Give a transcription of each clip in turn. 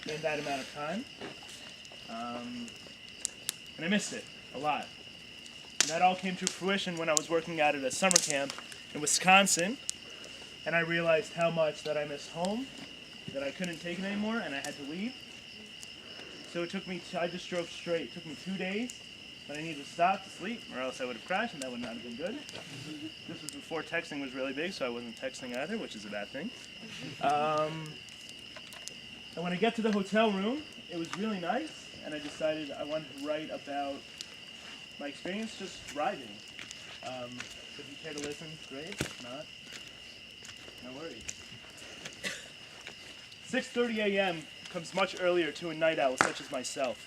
in that amount of time. And I missed it a lot. And that all came to fruition when I was working out at a summer camp in Wisconsin, and I realized how much that I missed home, that I couldn't take it anymore, and I had to leave. So it took me, I just drove straight. It took me 2 days, but I needed to stop to sleep, or else I would have crashed, and that would not have been good. This was before texting was really big, so I wasn't texting either, which is a bad thing. And when I get to the hotel room, it was really nice, and I decided I wanted to write about my experience just driving. If you care to listen, great. If not, no worries. 6:30 a.m. comes much earlier to a night owl such as myself.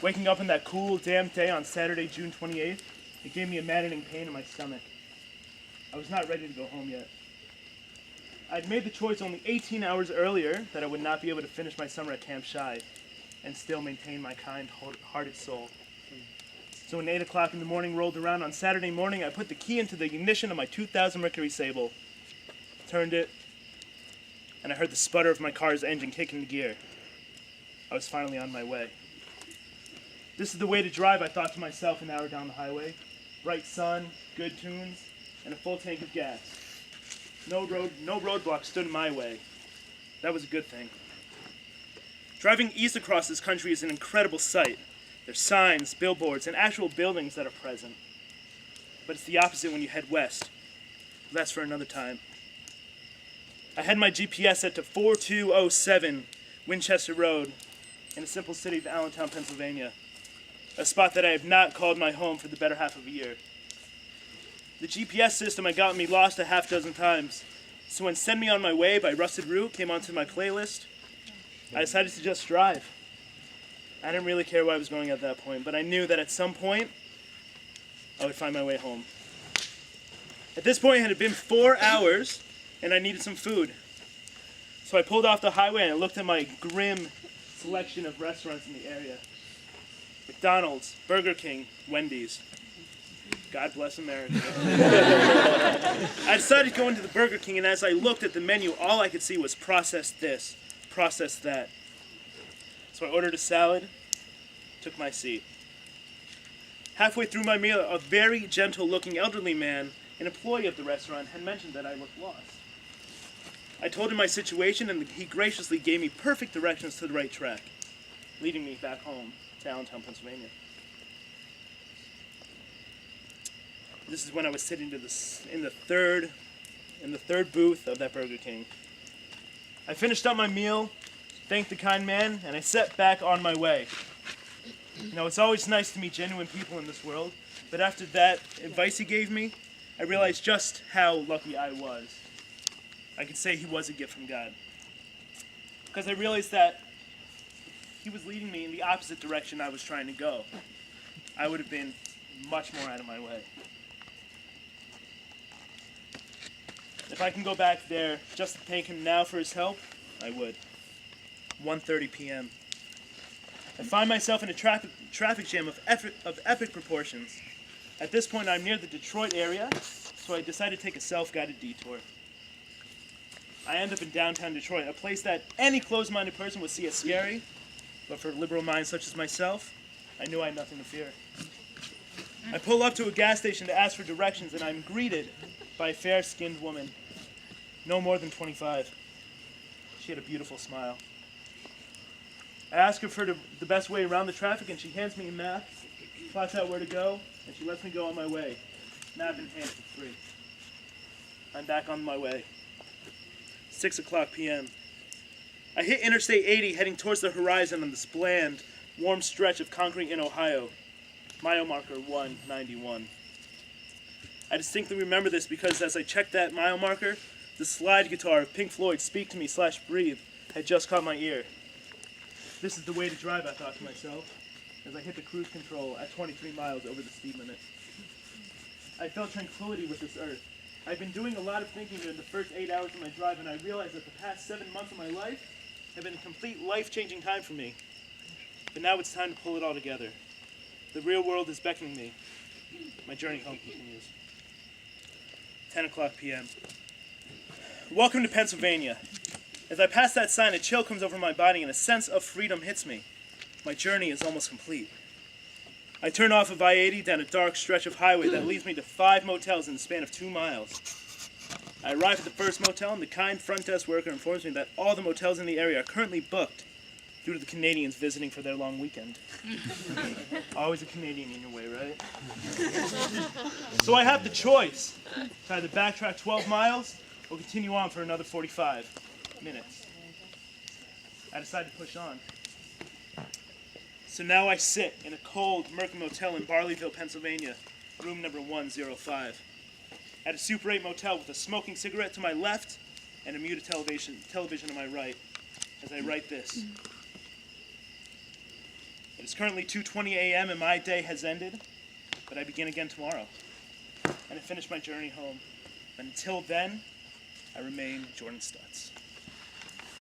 Waking up on that cool, damp day on Saturday, June 28th, it gave me a maddening pain in my stomach. I was not ready to go home yet. I'd made the choice only 18 hours earlier that I would not be able to finish my summer at Camp Shy and still maintain my kind-hearted soul. So when 8 o'clock in the morning rolled around on Saturday morning, I put the key into the ignition of my 2000 Mercury Sable, turned it, and I heard the sputter of my car's engine kick into gear. I was finally on my way. This is the way to drive, I thought to myself an hour down the highway. Bright sun, good tunes, and a full tank of gas. No roadblocks stood in my way. That was a good thing. Driving east across this country is an incredible sight. There's signs, billboards, and actual buildings that are present. But it's the opposite when you head west. That's for another time. I had my GPS set to 4207 Winchester Road in the simple city of Allentown, Pennsylvania, a spot that I have not called my home for the better half of a year. The GPS system had gotten me lost a half dozen times, so when Send Me On My Way by Rusted Root came onto my playlist, I decided to just drive. I didn't really care where I was going at that point, but I knew that at some point, I would find my way home. At this point, it had been 4 hours, and I needed some food. So I pulled off the highway and I looked at my grim selection of restaurants in the area. McDonald's, Burger King, Wendy's. God bless America. I decided to go into the Burger King, and as I looked at the menu, all I could see was process this, process that. So I ordered a salad, took my seat. Halfway through my meal, a very gentle-looking elderly man, an employee of the restaurant, had mentioned that I looked lost. I told him my situation, and he graciously gave me perfect directions to the right track, leading me back home to Allentown, Pennsylvania. This is when I was sitting in the third booth of that Burger King. I finished up my meal, thanked the kind man, and I set back on my way. You know, it's always nice to meet genuine people in this world, but after that advice he gave me, I realized just how lucky I was. I could say he was a gift from God. Because I realized that he was leading me in the opposite direction I was trying to go. I would have been much more out of my way. If I can go back there just to thank him now for his help, I would. 1:30 p.m. I find myself in a traffic jam of epic proportions. At this point, I'm near the Detroit area, so I decided to take a self-guided detour. I end up in downtown Detroit, a place that any closed-minded person would see as scary, but for liberal minds such as myself, I knew I had nothing to fear. I pull up to a gas station to ask for directions, and I'm greeted by a fair-skinned woman, no more than 25. She had a beautiful smile. I ask her for the best way around the traffic, and she hands me a map, plots out where to go, and she lets me go on my way. Map in hand for free. I'm back on my way. 6 o'clock p.m. I hit Interstate 80 heading towards the horizon on this bland, warm stretch of concrete in Ohio. Mile marker 191. I distinctly remember this because as I checked that mile marker, the slide guitar of Pink Floyd's Speak to Me / Breathe had just caught my ear. This is the way to drive, I thought to myself, as I hit the cruise control at 23 miles over the speed limit. I felt tranquility with this earth. I've been doing a lot of thinking during the first 8 hours of my drive, and I realized that the past 7 months of my life have been a complete life-changing time for me. But now it's time to pull it all together. The real world is beckoning me. My journey home continues. 10 o'clock p.m. Welcome to Pennsylvania. As I pass that sign, a chill comes over my body and a sense of freedom hits me. My journey is almost complete. I turn off of I-80 down a dark stretch of highway that leads me to 5 motels in the span of 2 miles. I arrive at the first motel and the kind front desk worker informs me that all the motels in the area are currently booked due to the Canadians visiting for their long weekend. Always a Canadian in your way, right? So I have the choice to either backtrack 12 miles or continue on for another 45 minutes. I decide to push on. So now I sit in a cold, murky motel in Barleyville, Pennsylvania, room number 105. At a Super 8 motel with a smoking cigarette to my left and a muted television to my right, as I write this. It is currently 2:20 a.m. and my day has ended, but I begin again tomorrow. And I finish my journey home. But until then, I remain Jordan Stutz.